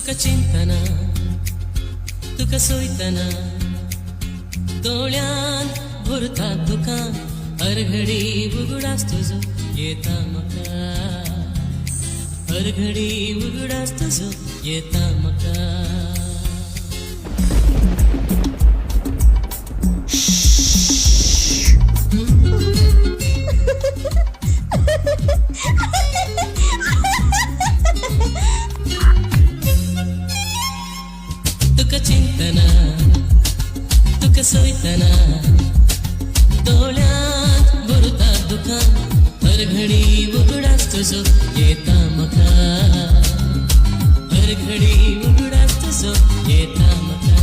तुका चिंतना तुका सोयतना दोळ्यांत भरता तुका हर घडी उगडास तुजो येता म्हाका हर घडी उगडास तुजो येता म्हाका तुका चिंतना तुका सोयतना दोळ्यांत भरता तुका हर घडी उगडास तुजो येता म्हाका हर घडी उगडास तुजो येता म्हाका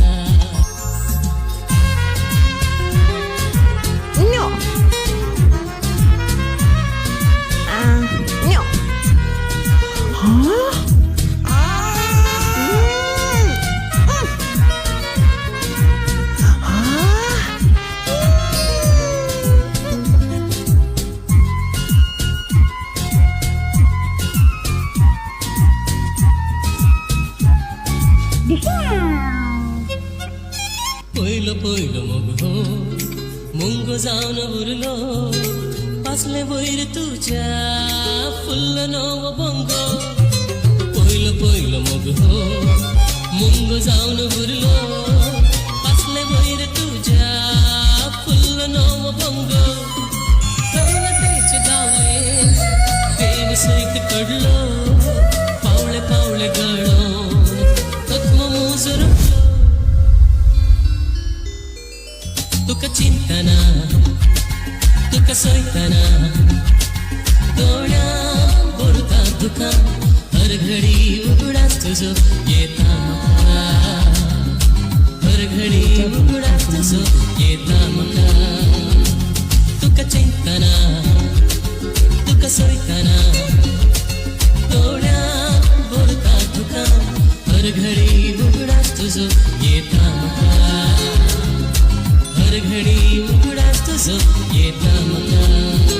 No. No. Huh? पयलो पयलो मोग हो मुंगो जावन उरलो पासले वयर तुज्या फुल्ल नवो बंगो पयलो पयलो मोग हो मुंगो जावन उरलो पासले वयर तुज्या फुल्ल नवो बंगो तेचे गावले देव सैत कडलो पावले पावले गळो तत्म मोजर तुका चिंतना तुका सोयतना दोळ्यांत भरता तुका हर घडी उगडास तुजो येता म्हाका हर घडी उगडास तुजो येता म्हाका तुका चिंतना तुका सोयतना दोळ्यांत भरता तुका हर घडी उगडास तुजो येता म्हाका हर घडी उगडास तुजो येता म्हाका